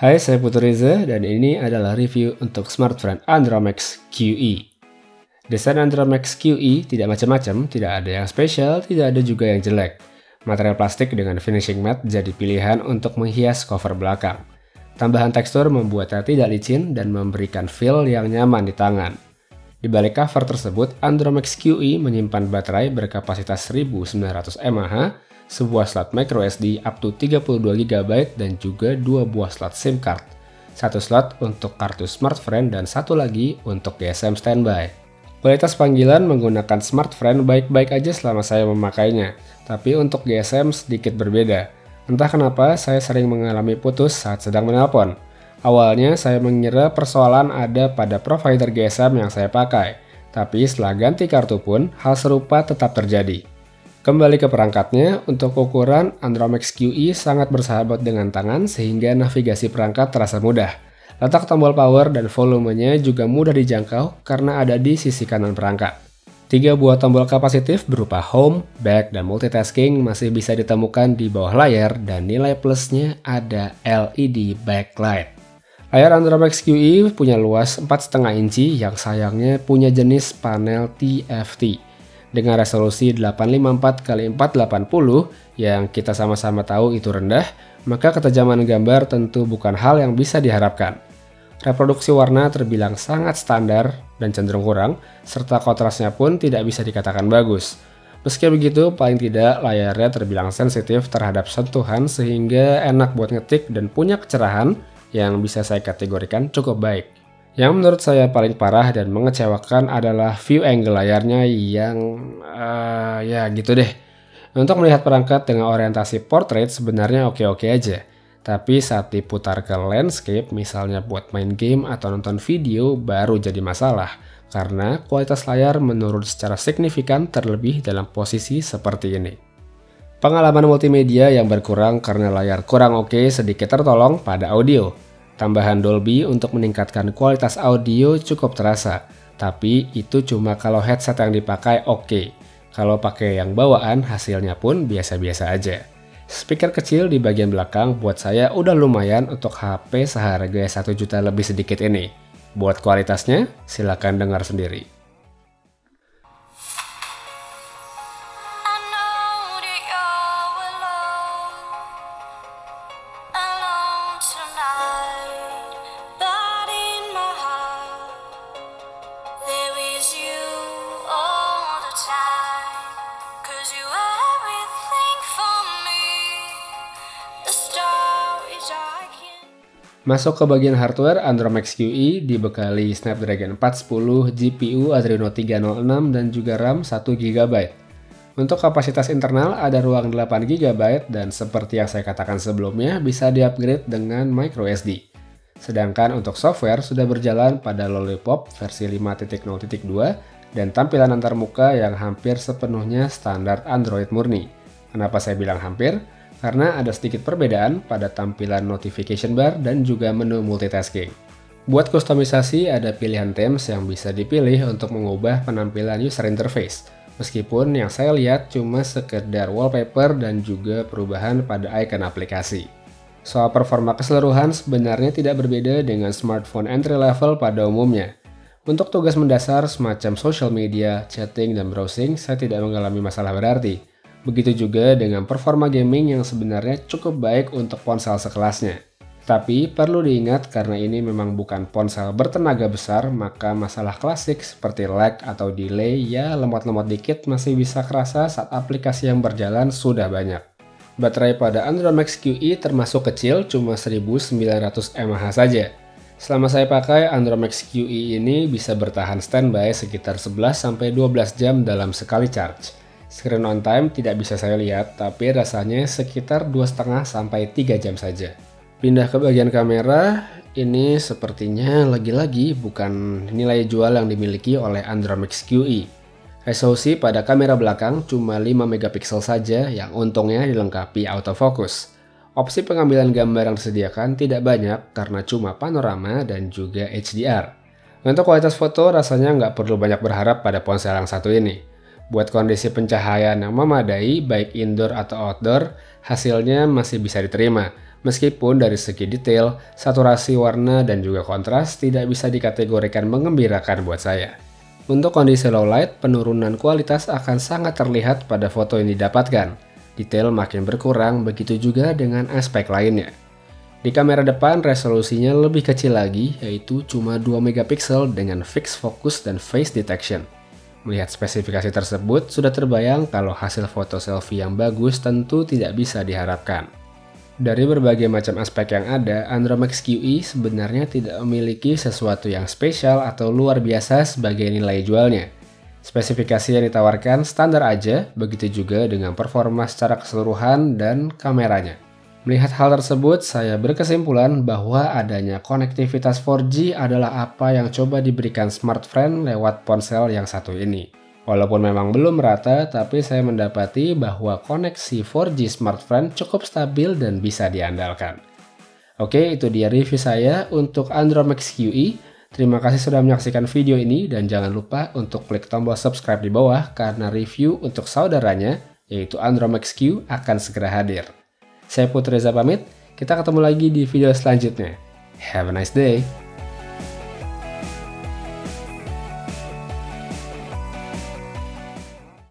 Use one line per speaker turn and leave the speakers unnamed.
Hai, saya Putu Reza dan ini adalah review untuk smartphone Andromax QE. Desain Andromax QE tidak macam-macam, tidak ada yang spesial, tidak ada juga yang jelek. Material plastik dengan finishing matte jadi pilihan untuk menghias cover belakang. Tambahan tekstur membuatnya tidak licin dan memberikan feel yang nyaman di tangan. Di balik cover tersebut, Andromax QE menyimpan baterai berkapasitas 1900 mAh, sebuah slot microSD up to 32GB dan juga dua buah slot SIM card. Satu slot untuk kartu smartphone dan satu lagi untuk GSM standby. Kualitas panggilan menggunakan smartphone baik-baik aja selama saya memakainya, tapi untuk GSM sedikit berbeda. Entah kenapa saya sering mengalami putus saat sedang menelpon. Awalnya saya mengira persoalan ada pada provider GSM yang saya pakai, tapi setelah ganti kartu pun hal serupa tetap terjadi. Kembali ke perangkatnya, untuk ukuran Andromax QE sangat bersahabat dengan tangan sehingga navigasi perangkat terasa mudah. Letak tombol power dan volumenya juga mudah dijangkau karena ada di sisi kanan perangkat. 3 buah tombol kapasitif berupa home, back, dan multitasking masih bisa ditemukan di bawah layar dan nilai plusnya ada LED backlight. Layar Andromax QE punya luas 4,5 inci yang sayangnya punya jenis panel TFT. Dengan resolusi 854x480 yang kita sama-sama tahu itu rendah, maka ketajaman gambar tentu bukan hal yang bisa diharapkan. Reproduksi warna terbilang sangat standar dan cenderung kurang, serta kontrasnya pun tidak bisa dikatakan bagus. Meski begitu, paling tidak layarnya terbilang sensitif terhadap sentuhan sehingga enak buat ngetik dan punya kecerahan yang bisa saya kategorikan cukup baik. Yang menurut saya paling parah dan mengecewakan adalah view angle layarnya yang ya gitu deh. Untuk melihat perangkat dengan orientasi portrait sebenarnya oke-oke aja. Tapi saat diputar ke landscape, misalnya buat main game atau nonton video, baru jadi masalah. Karena kualitas layar menurun secara signifikan terlebih dalam posisi seperti ini. Pengalaman multimedia yang berkurang karena layar kurang oke sedikit tertolong pada audio. Tambahan Dolby untuk meningkatkan kualitas audio cukup terasa, tapi itu cuma kalau headset yang dipakai oke. Kalau pakai yang bawaan hasilnya pun biasa-biasa aja. Speaker kecil di bagian belakang buat saya udah lumayan untuk HP seharga 1 juta lebih sedikit ini. Buat kualitasnya, silakan dengar sendiri. Masuk ke bagian hardware, Andromax QE dibekali Snapdragon 410, GPU Adreno 306, dan juga RAM 1GB. Untuk kapasitas internal ada ruang 8GB dan seperti yang saya katakan sebelumnya bisa di-upgrade dengan microSD. Sedangkan untuk software sudah berjalan pada Lollipop versi 5.0.2 dan tampilan antarmuka yang hampir sepenuhnya standar Android murni. Kenapa saya bilang hampir? Karena ada sedikit perbedaan pada tampilan notification bar dan juga menu multitasking. Buat kustomisasi ada pilihan themes yang bisa dipilih untuk mengubah penampilan user interface, meskipun yang saya lihat cuma sekedar wallpaper dan juga perubahan pada icon aplikasi. Soal performa keseluruhan sebenarnya tidak berbeda dengan smartphone entry level pada umumnya. Untuk tugas mendasar semacam social media, chatting, dan browsing, saya tidak mengalami masalah berarti. Begitu juga dengan performa gaming yang sebenarnya cukup baik untuk ponsel sekelasnya. Tapi perlu diingat karena ini memang bukan ponsel bertenaga besar, maka masalah klasik seperti lag atau delay ya lemot-lemot dikit masih bisa kerasa saat aplikasi yang berjalan sudah banyak. Baterai pada Andromax QE termasuk kecil, cuma 1900 mAh saja. Selama saya pakai Andromax QE ini bisa bertahan standby sekitar 11-12 jam dalam sekali charge. Screen on time tidak bisa saya lihat, tapi rasanya sekitar 2,5-3 jam saja. Pindah ke bagian kamera, ini sepertinya lagi-lagi bukan nilai jual yang dimiliki oleh Andromax QE. Resolusi pada kamera belakang cuma 5 megapiksel saja yang untungnya dilengkapi autofocus. Opsi pengambilan gambar yang disediakan tidak banyak karena cuma panorama dan juga HDR. Untuk kualitas foto rasanya nggak perlu banyak berharap pada ponsel yang satu ini. Buat kondisi pencahayaan yang memadai, baik indoor atau outdoor, hasilnya masih bisa diterima. Meskipun dari segi detail, saturasi warna dan juga kontras tidak bisa dikategorikan mengembirakan buat saya. Untuk kondisi low light, penurunan kualitas akan sangat terlihat pada foto yang didapatkan. Detail makin berkurang, begitu juga dengan aspek lainnya. Di kamera depan, resolusinya lebih kecil lagi, yaitu cuma 2 megapiksel dengan fixed focus dan face detection. Melihat spesifikasi tersebut, sudah terbayang kalau hasil foto selfie yang bagus tentu tidak bisa diharapkan. Dari berbagai macam aspek yang ada, Andromax QE sebenarnya tidak memiliki sesuatu yang spesial atau luar biasa sebagai nilai jualnya. Spesifikasi yang ditawarkan standar aja, begitu juga dengan performa secara keseluruhan dan kameranya. Melihat hal tersebut, saya berkesimpulan bahwa adanya konektivitas 4G adalah apa yang coba diberikan smartphone lewat ponsel yang satu ini. Walaupun memang belum merata, tapi saya mendapati bahwa koneksi 4G smartphone cukup stabil dan bisa diandalkan. Oke, itu dia review saya untuk Andromax QE. Terima kasih sudah menyaksikan video ini dan jangan lupa untuk klik tombol subscribe di bawah karena review untuk saudaranya, yaitu Andromax Q, akan segera hadir. Saya Putra Reza pamit, kita ketemu lagi di video selanjutnya. Have a nice day!